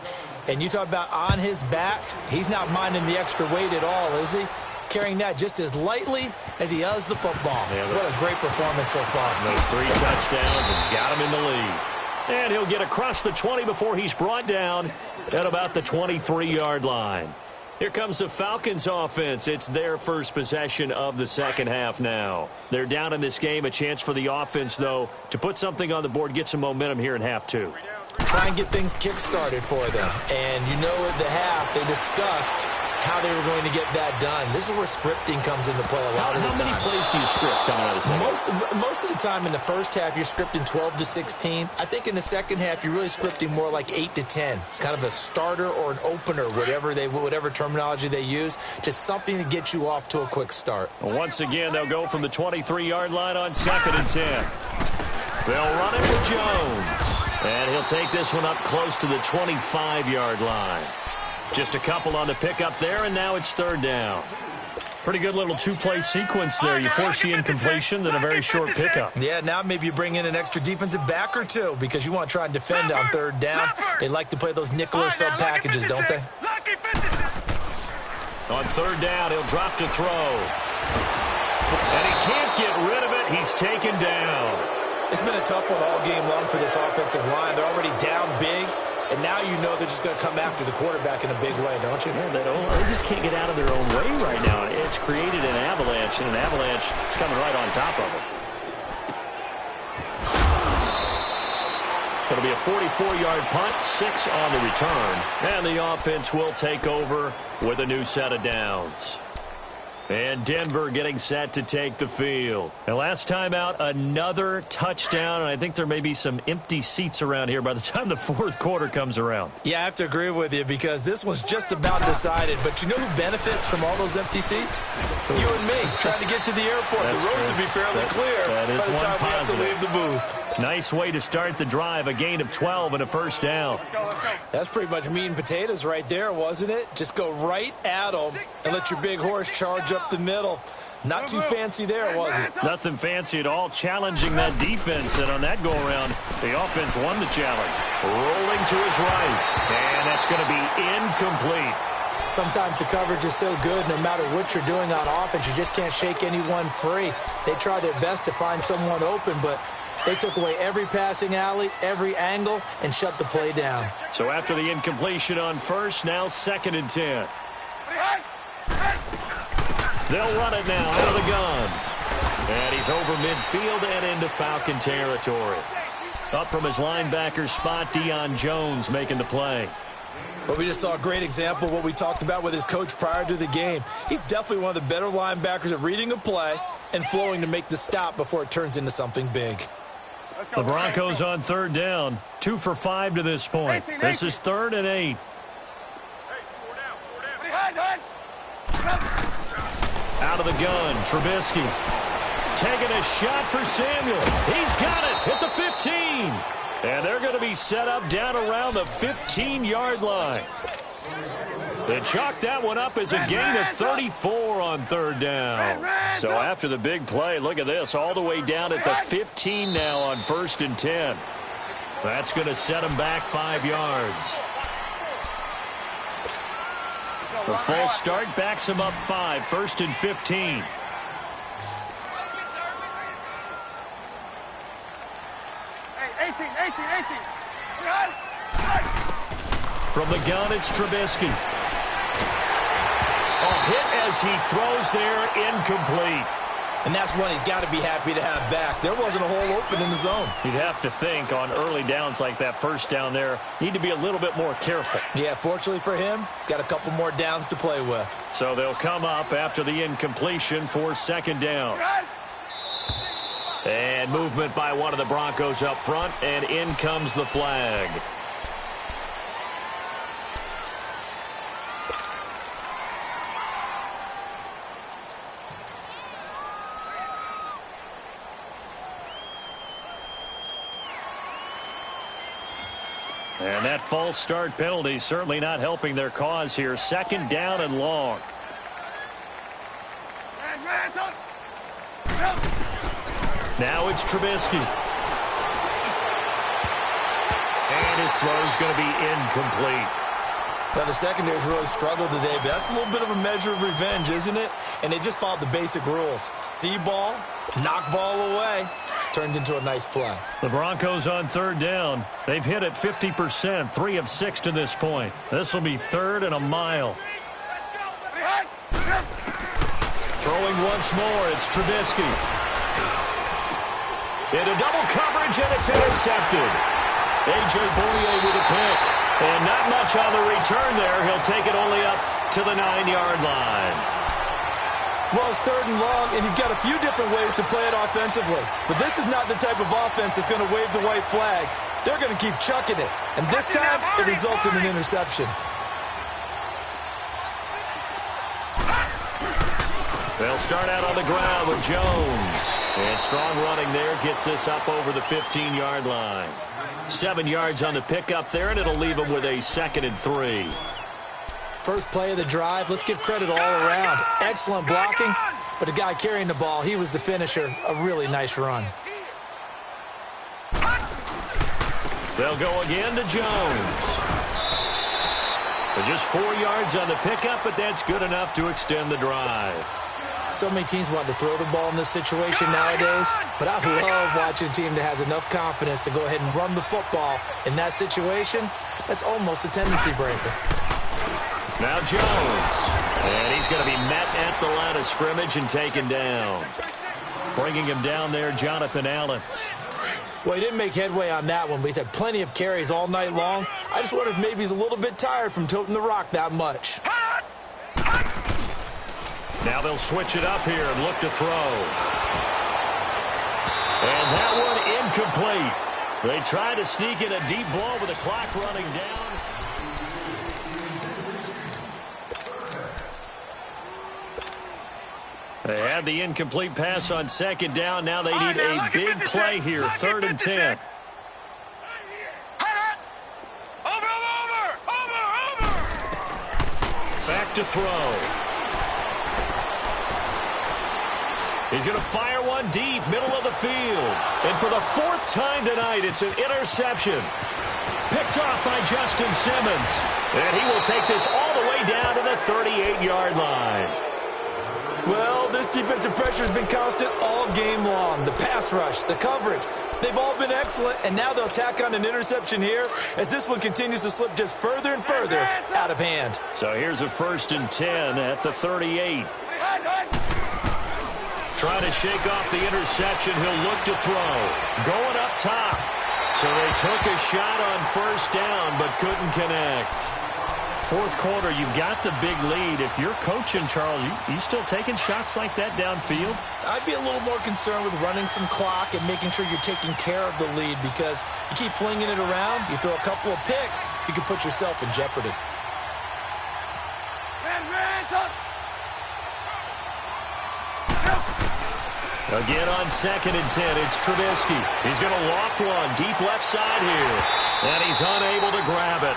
And you talk about on his back, he's not minding the extra weight at all, is he? Carrying that just as lightly as he does the football. Yeah, what a great performance so far. Those 3 touchdowns has got him in the lead. And he'll get across the 20 before he's brought down at about the 23-yard line. Here comes the Falcons offense. It's their first possession of the second half now. They're down in this game. A chance for the offense, though, to put something on the board, get some momentum here in half 2. Try and get things kick-started for them. And you know at the half, they discussed how they were going to get that done. This is where scripting comes into play a lot of the time. How many plays do you script coming out of the second? Most of the time in the first half, you're scripting 12 to 16. I think in the second half, you're really scripting more like 8 to 10. Kind of a starter or an opener, whatever terminology they use. Just something to get you off to a quick start. Well, once again, they'll go from the 23-yard line on 2nd and 10. They'll run it with Jones. And he'll take this one up close to the 25-yard line. Just a couple on the pickup there, and now it's 3rd down. Pretty good little 2-play sequence there. You force the incompletion, then a very short pickup. Yeah, now maybe you bring in an extra defensive back or two because you want to try and defend on 3rd down. They like to play those nickel or sub packages, don't they? On 3rd down, he'll drop to throw. And he can't get rid of it. He's taken down. It's been a tough one all game long for this offensive line. They're already down big, and now you know they're just going to come after the quarterback in a big way, don't you? Yeah, they just can't get out of their own way right now. It's created an avalanche, and an avalanche is coming right on top of them. It'll be a 44-yard punt, 6 on the return, and the offense will take over with a new set of downs. And Denver getting set to take the field. And last time out, another touchdown. And I think there may be some empty seats around here by the time the 4th quarter comes around. Yeah, I have to agree with you because this one's just about decided. But you know who benefits from all those empty seats? You and me, trying to get to the airport. That's the road true. to be fairly clear that is by the time one we have to leave the booth. Nice way to start the drive. A gain of 12 and a 1st down. Let's go. That's pretty much meat and potatoes right there, wasn't it? Just go right at them and let your big horse charge up the middle. Not too fancy there, was it? Nothing fancy at all. Challenging that defense, and on that go-around, the offense won the challenge. Rolling to his right, and that's going to be incomplete. Sometimes the coverage is so good, no matter what you're doing on offense, you just can't shake anyone free. They try their best to find someone open, but they took away every passing alley, every angle, and shut the play down. So after the incompletion on 1st, now 2nd and 10. They'll run it now out of the gun. And he's over midfield and into Falcon territory. Up from his linebacker spot, Deion Jones making the play. Well, we just saw a great example of what we talked about with his coach prior to the game. He's definitely one of the better linebackers at reading a play and flowing to make the stop before it turns into something big. The Broncos on 3rd down. 2 for 5 to this point. This is 3rd and 8. Out of the gun, Trubisky. Taking a shot for Samuel. He's got it at the 15. And they're going to be set up down around the 15-yard line. They chalk that one up as a gain of 34 on 3rd down. So after the big play, look at this, all the way down at the 15 now on 1st and 10. That's going to set them back 5 yards. The full start backs him up 5, 1st and 15. From the gun, it's Trubisky. A hit as he throws there, incomplete. And that's one he's got to be happy to have back. There wasn't a hole open in the zone. You'd have to think on early downs like that 1st down there, need to be a little bit more careful. Yeah, fortunately for him, got a couple more downs to play with. So they'll come up after the incompletion for 2nd down. And movement by one of the Broncos up front, and in comes the flag. And that false start penalty certainly not helping their cause here. 2nd down and long. Now it's Trubisky. And his throw's going to be incomplete. Now, the secondary's really struggled today, but that's a little bit of a measure of revenge, isn't it? And they just followed the basic rules. See ball, knock ball away. Turned into a nice play. The Broncos on 3rd down. They've hit it 50%, 3 of 6 to this point. This will be 3rd and a mile. Throwing once more, it's Trubisky. Into double coverage, and it's intercepted. A.J. Bournier with a pick. And not much on the return there. He'll take it only up to the 9-yard line. Well, it's 3rd and long, and you've got a few different ways to play it offensively. But this is not the type of offense that's going to wave the white flag. They're going to keep chucking it. And this time, it results in an interception. They'll start out on the ground with Jones. And strong running there gets this up over the 15-yard line. 7 yards on the pickup there, and it'll leave them with a 2nd and 3. First play of the drive, let's give credit all around. Excellent blocking, but the guy carrying the ball, he was the finisher. A really nice run. They'll go again to Jones. Just 4 yards on the pickup, but that's good enough to extend the drive. So many teams want to throw the ball in this situation nowadays, but I love watching a team that has enough confidence to go ahead and run the football. In that situation, that's almost a tendency breaker. Now Jones, and he's going to be met at the line of scrimmage and taken down. Bringing him down there, Jonathan Allen. Well, he didn't make headway on that one, but he's had plenty of carries all night long. I just wonder if maybe he's a little bit tired from toting the rock that much. Now they'll switch it up here and look to throw. And that one incomplete. They try to sneak in a deep ball with the clock running down. They had the incomplete pass on 2nd down. Now they need a big play here, 3rd and 10. Back to throw. He's going to fire one deep, middle of the field. And for the 4th time tonight, it's an interception. Picked off by Justin Simmons. And he will take this all the way down to the 38-yard line. Well, this defensive pressure has been constant all game long. The pass rush, the coverage, they've all been excellent. And now they'll tack on an interception here as this one continues to slip just further and further out of hand. So here's a 1st and 10 at the 38. Trying to shake off the interception. He'll look to throw. Going up top. So they took a shot on 1st down, but couldn't connect. 4th quarter, you've got the big lead. If you're coaching, Charles, you still taking shots like that downfield? I'd be a little more concerned with running some clock and making sure you're taking care of the lead, because you keep flinging it around, you throw a couple of picks, you can put yourself in jeopardy. Again on 2nd and 10, it's Trubisky. He's going to loft one deep left side here. And he's unable to grab it.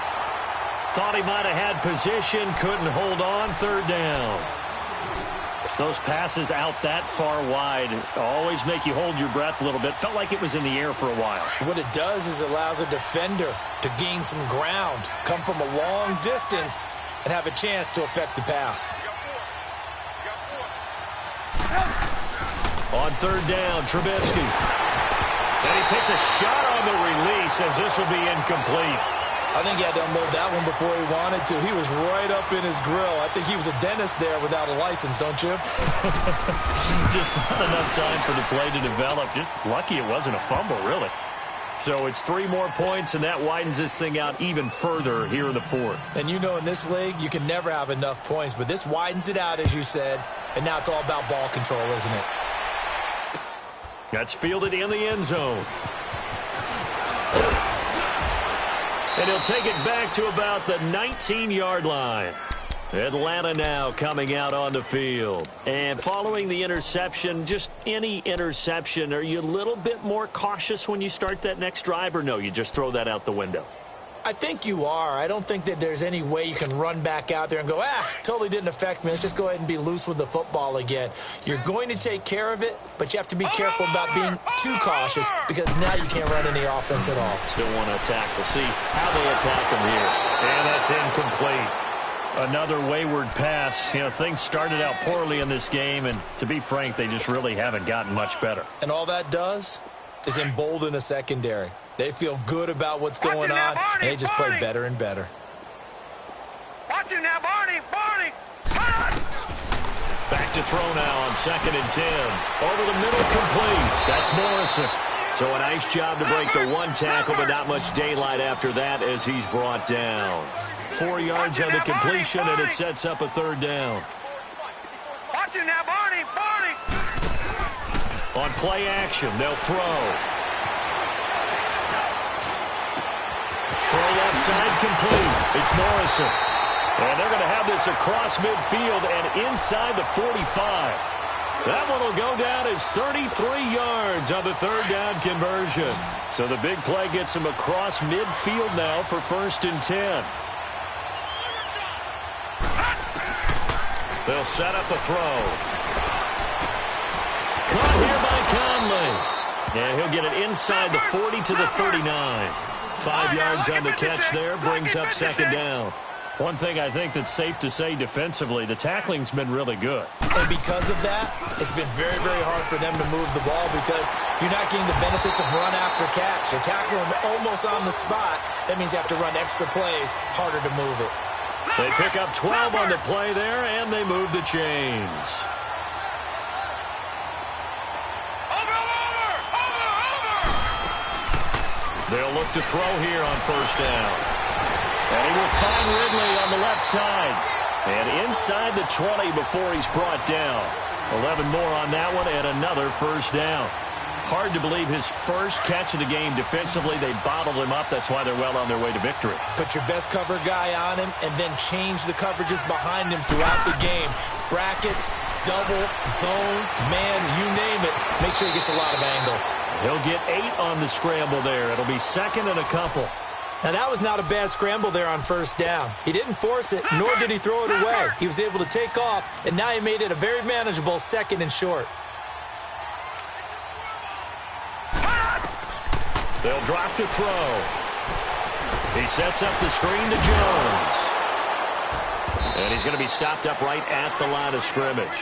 Thought he might have had position, couldn't hold on, 3rd down. Those passes out that far wide always make you hold your breath a little bit. Felt like it was in the air for a while. What it does is it allows a defender to gain some ground, come from a long distance, and have a chance to affect the pass. On 3rd down, Trubisky. And he takes a shot on the release as this will be incomplete. I think he had to unload that one before he wanted to. He was right up in his grill. I think he was a dentist there without a license, don't you? Just not enough time for the play to develop. Just lucky it wasn't a fumble, really. So it's 3 more points, and that widens this thing out even further here in the 4th. And you know, in this league, you can never have enough points, but this widens it out, as you said, and now it's all about ball control, isn't it? That's fielded in the end zone. And he'll take it back to about the 19-yard line. Atlanta now coming out on the field. And following the interception, just any interception, are you a little bit more cautious when you start that next drive, or no, you just throw that out the window? I think you are. I don't think that there's any way you can run back out there and go, totally didn't affect me. Let's just go ahead and be loose with the football again. You're going to take care of it, but you have to be careful about being too cautious because now you can't run any offense at all. Still want to attack. We'll see how they attack them here. And that's incomplete. Another wayward pass. You know, things started out poorly in this game, and to be frank, they just really haven't gotten much better. And all that does is embolden a secondary. They feel good about what's going on, and they just play better and better. Watch him now, Barney! Barney! Back to throw now on 2nd and 10. Over the middle, complete. That's Morrison. So a nice job to break the one tackle, but not much daylight after that as he's brought down. 4 yards on the completion, and it sets up a 3rd down. Watch him now, Barney! Barney! On play action, they'll throw. Throw left side, complete. It's Morrison. And they're going to have this across midfield and inside the 45. That one will go down as 33 yards on the 3rd down conversion. So the big play gets him across midfield now for 1st and 10. They'll set up a throw. Caught here by Conley. And he'll get it inside the 40 to the 39. 5 yards on the catch there, brings up 2nd down. One thing I think that's safe to say defensively, the tackling's been really good. And because of that, it's been very, very hard for them to move the ball because you're not getting the benefits of run after catch. You're tackling them almost on the spot. That means you have to run extra plays, harder to move it. They pick up 12 on the play there, and they move the chains. They'll look to throw here on 1st down. And he will find Ridley on the left side. And inside the 20 before he's brought down. 11 more on that one and another 1st down. Hard to believe his first catch of the game defensively. They bottled him up. That's why they're well on their way to victory. Put your best cover guy on him and then change the coverages behind him throughout the game. Brackets, double, zone, man, you name it. Make sure he gets a lot of angles. He'll get 8 on the scramble there. It'll be 2nd and a couple. Now, that was not a bad scramble there on 1st down. He didn't force it, nor did he throw it away. He was able to take off, and now he made it a very manageable 2nd and short. They'll drop to throw. He sets up the screen to Jones. And he's going to be stopped up right at the line of scrimmage.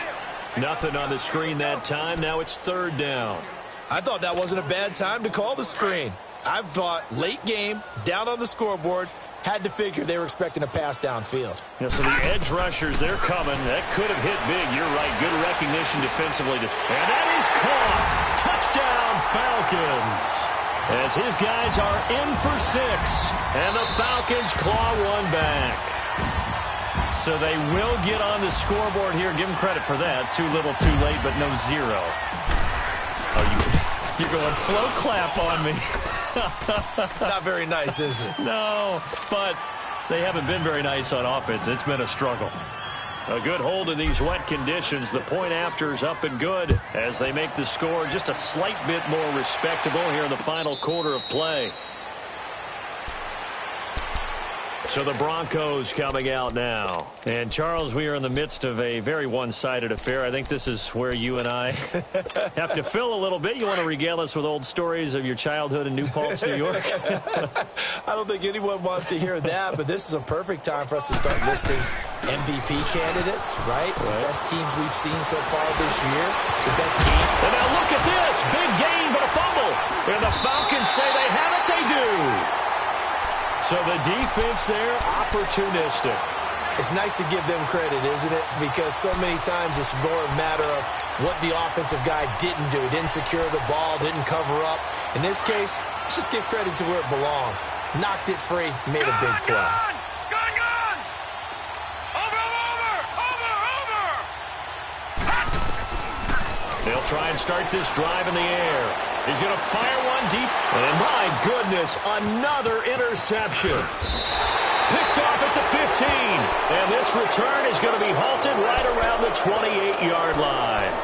Nothing on the screen that time. Now it's 3rd down. I thought that wasn't a bad time to call the screen. I thought late game, down on the scoreboard, had to figure they were expecting a pass downfield. Yeah, so the edge rushers, they're coming. That could have hit big. You're right. Good recognition defensively. And that is caught. Touchdown, Falcons. As his guys are in for 6. And the Falcons claw one back. So they will get on the scoreboard here. Give them credit for that. Too little, too late, but no 0. Oh, you're going slow clap on me. Not very nice, is it? No, but they haven't been very nice on offense. It's been a struggle. A good hold in these wet conditions. The point after is up and good as they make the score just a slight bit more respectable here in the final quarter of play. So the Broncos coming out now. And, Charles, we are in the midst of a very one-sided affair. I think this is where you and I have to fill a little bit. You want to regale us with old stories of your childhood in New Paltz, New York? I don't think anyone wants to hear that, but this is a perfect time for us to start listing MVP candidates, right? Best teams we've seen so far this year. The best game. And now look at this. Big gain, but a fumble. And the Falcons say they have it. They do. So the defense there, opportunistic. It's nice to give them credit, isn't it? Because so many times it's more a matter of what the offensive guy didn't do. Didn't secure the ball, didn't cover up. In this case, let's just give credit to where it belongs. Knocked it free, made a big play. Gone! Over! They'll try and start this drive in the air. He's going to fire one deep. And my goodness, another interception. Picked off at the 15. And this return is going to be halted right around the 28-yard line.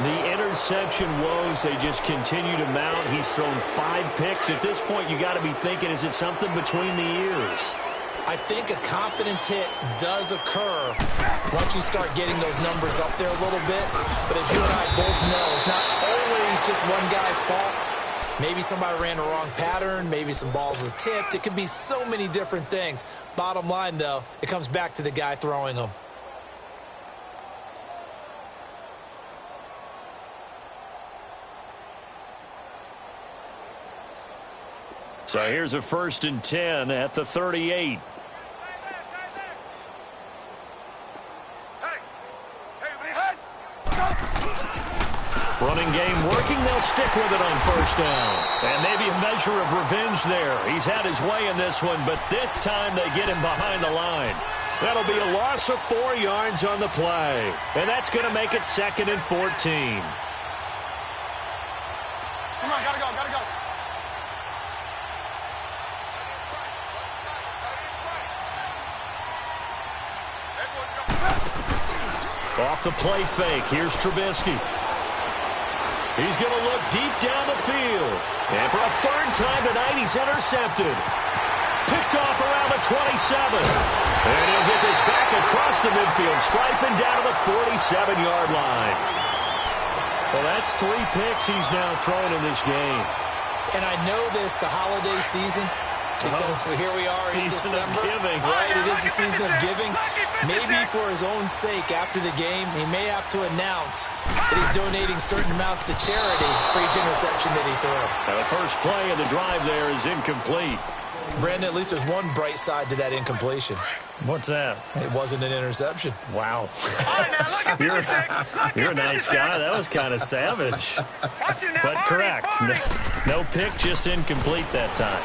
The interception woes, they just continue to mount. He's thrown 5 picks. At this point, you got to be thinking, is it something between the ears? I think a confidence hit does occur once you start getting those numbers up there a little bit. But as you and I both know, it's not always just one guy's fault. Maybe somebody ran the wrong pattern. Maybe some balls were tipped. It could be so many different things. Bottom line, though, it comes back to the guy throwing them. So here's a 1st and 10 at the 38. Running game working. They'll stick with it on 1st down. And maybe a measure of revenge there. He's had his way in this one, but this time they get him behind the line. That'll be a loss of 4 yards on the play. And that's going to make it 2nd and 14. Come on, gotta go, gotta go. Off the play fake. Here's Trubisky. He's going to look deep down the field. And for a 3rd time tonight, he's intercepted. Picked off around the 27. And he'll get this back across the midfield, striping down to the 47-yard line. Well, that's 3 picks he's now thrown in this game. And I know this, the holiday season, because here we are in December. Season of giving. Right, it is the season of giving. Maybe for his own sake, after the game, he may have to announce that he's donating certain amounts to charity for each interception that he threw. Now the first play of the drive there is incomplete. Brandon, at least there's one bright side to that incompletion. What's that? It wasn't an interception. Wow. You're a nice guy. That was kind of savage. But correct. No pick, just incomplete that time.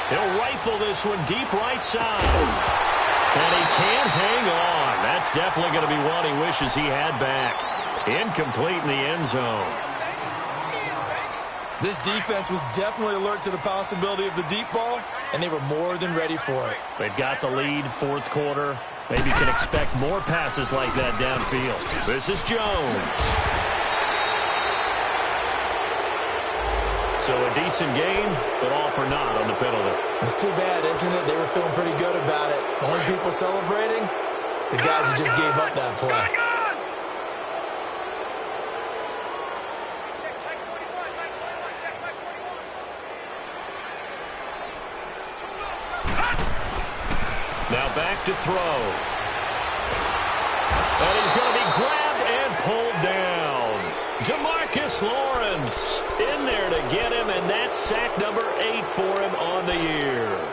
He'll rifle this one deep right side. And he can't hang on. That's definitely going to be one he wishes he had back. Incomplete in the end zone. This defense was definitely alert to the possibility of the deep ball, and they were more than ready for it. They've got the lead, 4th quarter. Maybe can expect more passes like that downfield. This is Jones. So a decent game, but all for naught on the penalty. It's too bad, isn't it? They were feeling pretty good about it. The only people celebrating, the guys who just gave up that play. Now back to throw. And he's going to be grabbed and pulled down. DeMarcus Lawrence in there to get him, and that's sack number 8 for him on the year.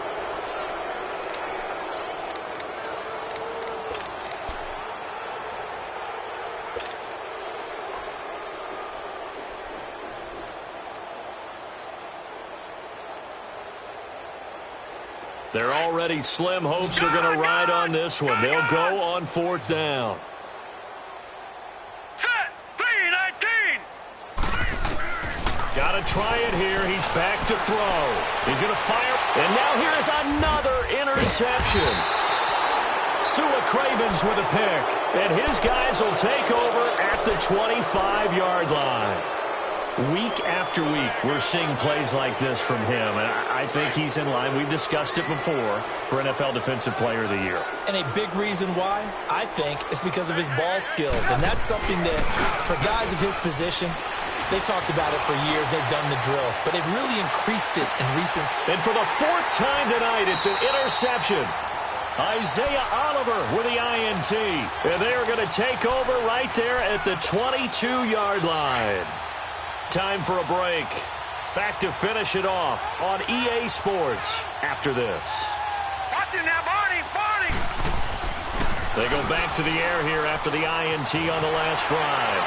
They're already slim hopes are going to ride on this one. They'll go on 4th down. Set, 3-19. Got to try it here. He's back to throw. He's going to fire. And now here is another interception. Sua Cravens with a pick. And his guys will take over at the 25-yard line. Week after week, we're seeing plays like this from him, and I think he's in line. We've discussed it before for NFL Defensive Player of the Year. And a big reason why, I think, is because of his ball skills. And that's something that, for guys of his position, they've talked about it for years. They've done the drills, but they've really increased it in recent. And for the 4th time tonight, it's an interception. Isaiah Oliver with the INT. And they are going to take over right there at the 22-yard line. Time for a break. Back to finish it off on EA Sports after this. Watch it now, Barney. They go back to the air here after the INT on the last drive.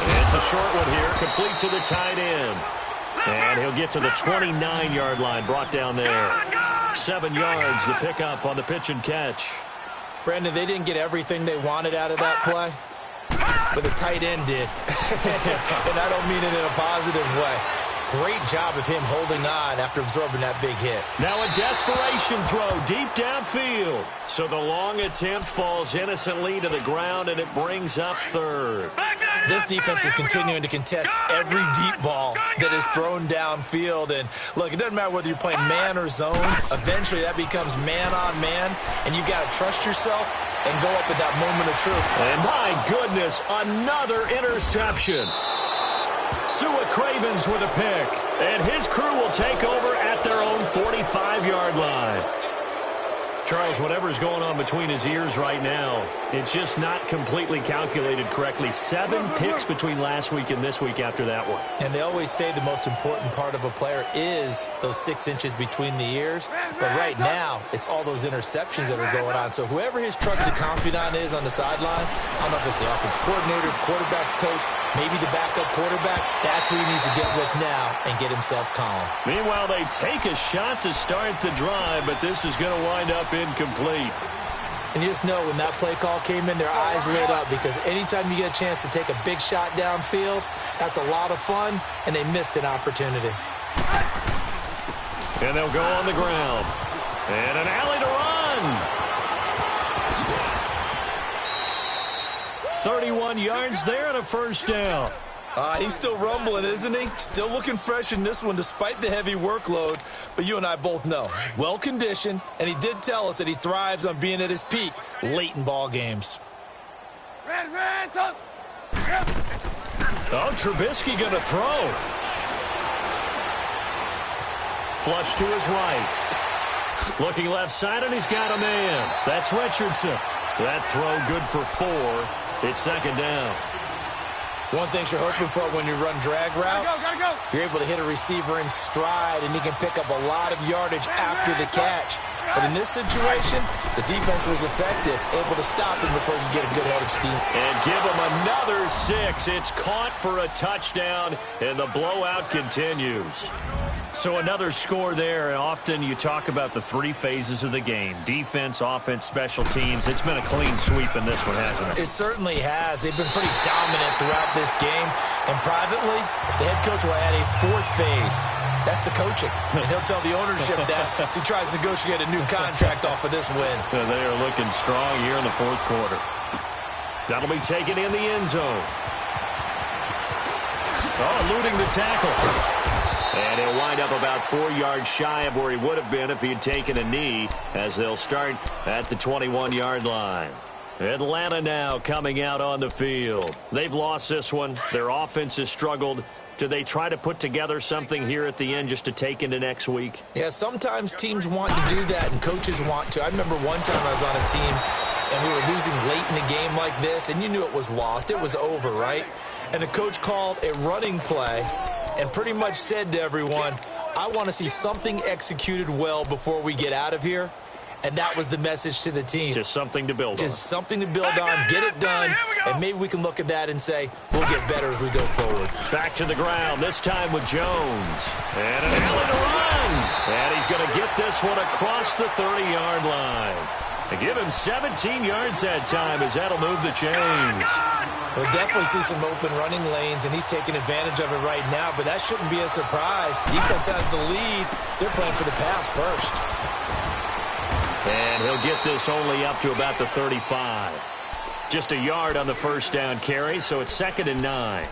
And it's a short one here, complete to the tight end. And he'll get to the 29-yard line, brought down there. 7 yards, the pickup on the pitch and catch. Brandon, they didn't get everything they wanted out of that play, but the tight end did. And I don't mean it in a positive way. Great job of him holding on after absorbing that big hit. Now a desperation throw deep downfield. So the long attempt falls innocently to the ground, and it brings up third. This defense is continuing to contest every deep ball that is thrown downfield. And look, it doesn't matter whether you're playing man or zone. Eventually that becomes man on man, and you got to trust yourself and go up at that moment of truth. And my goodness, another interception. Sua Cravens with a pick. And his crew will take over at their own 45-yard line. Charles, whatever's going on between his ears right now, it's just not completely calculated correctly. 7 picks between last week and this week after that one. And they always say the most important part of a player is those 6 inches between the ears. But right now, it's all those interceptions that are going on. So whoever his trusted confidant is on the sidelines, I don't know if it's the offensive coordinator, quarterback's coach, maybe the backup quarterback, that's who he needs to get with now and get himself calm. Meanwhile, they take a shot to start the drive, but this is going to wind up incomplete. And you just know when that play call came in, their eyes lit up, because anytime you get a chance to take a big shot downfield, that's a lot of fun, and they missed an opportunity. And they'll go on the ground. And an alley to run. 31 yards there and a first down. He's still rumbling, isn't he? Still looking fresh in this one despite the heavy workload. But you and I both know, well-conditioned, and he did tell us that he thrives on being at his peak late in ball games. Oh, Trubisky going to throw. Flush to his right. Looking left side, and he's got a man. That's Richardson. That throw good for 4. It's second down. One thing you're hoping for when you run drag routes, you're able to hit a receiver in stride, and he can pick up a lot of yardage after the catch. But in this situation, the defense was effective, able to stop him before you get a good head of steam. And give him another 6. It's caught for a touchdown, and the blowout continues. So another score there. Often you talk about the 3 phases of the game: defense, offense, special teams. It's been a clean sweep in this one, hasn't it? It certainly has. They've been pretty dominant throughout this game. And privately, the head coach will add a 4th phase. That's the coaching. And he'll tell the ownership that as he tries to negotiate a new contract off of this win. They are looking strong here in the 4th quarter. That'll be taken in the end zone. Oh, eluding the tackle. And he'll wind up about 4 yards shy of where he would have been if he had taken a knee, as they'll start at the 21-yard line. Atlanta now coming out on the field. They've lost this one. Their offense has struggled. Do they try to put together something here at the end just to take into next week? Yeah, sometimes teams want to do that, and coaches want to. I remember one time I was on a team, and we were losing late in a game like this, and you knew it was lost. It was over, right? And the coach called a running play and pretty much said to everyone, I want to see something executed well before we get out of here. And that was the message to the team. Just something to build on. Just something to build on, get it done, and maybe we can look at that and say, we'll get better as we go forward. Back to the ground, this time with Jones. And an alley to run. And he's going to get this one across the 30-yard line. They give him 17 yards that time, as that'll move the chains. We'll definitely see some open running lanes, and he's taking advantage of it right now, but that shouldn't be a surprise. Defense has the lead. They're playing for the pass first. And he'll get this only up to about the 35. Just a yard on the first down carry, so it's 2nd and 9.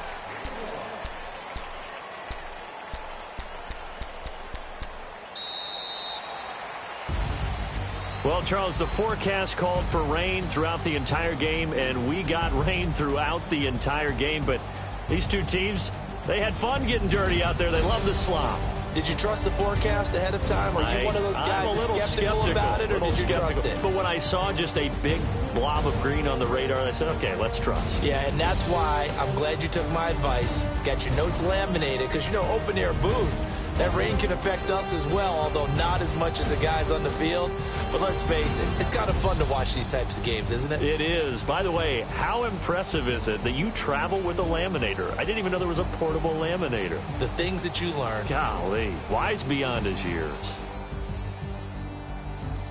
Well, Charles, the forecast called for rain throughout the entire game, and we got rain throughout the entire game. But these two teams, they had fun getting dirty out there. They love the slop. Did you trust the forecast ahead of time? Are you one of those guys that's skeptical about it, or did you trust it? But when I saw just a big blob of green on the radar, I said, okay, let's trust. Yeah, and that's why I'm glad you took my advice. Got your notes laminated, because, you know, open-air booth, that rain can affect us as well, although not as much as the guys on the field. But let's face it, it's kind of fun to watch these types of games, isn't it? It is. By the way, how impressive is it that you travel with a laminator? I didn't even know there was a portable laminator. The things that you learn. Golly, wise beyond his years.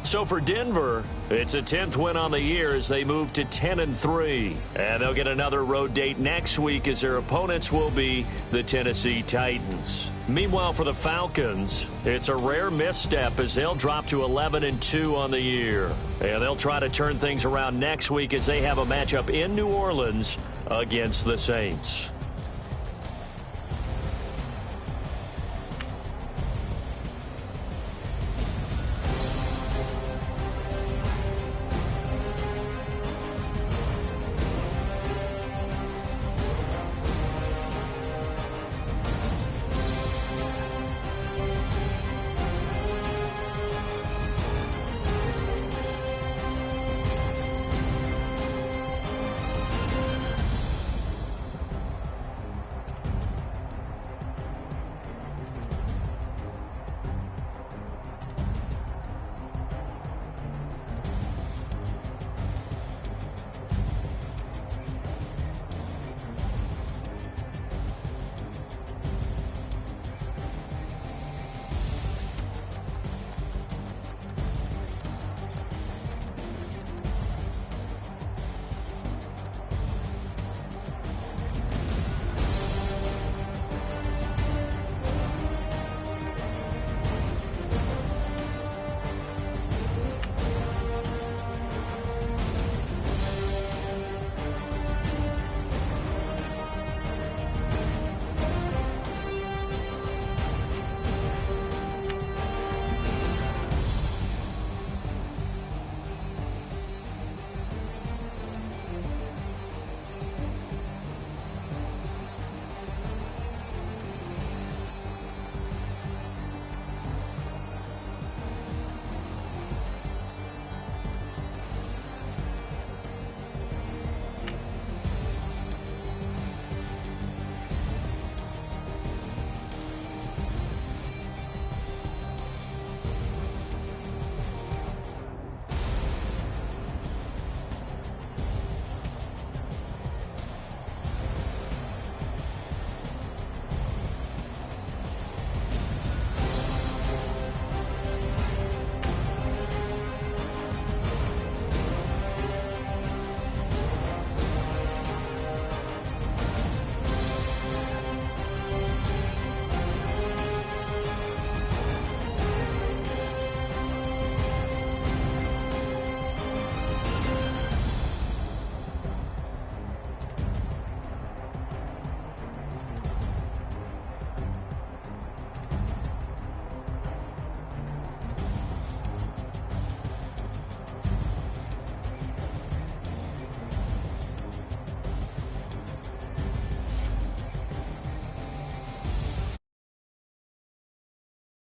So for Denver, it's a 10th win on the year as they move to 10-3. And they'll get another road date next week as their opponents will be the Tennessee Titans. Meanwhile, for the Falcons, it's a rare misstep as they'll drop to 11-2 on the year. And they'll try to turn things around next week as they have a matchup in New Orleans against the Saints.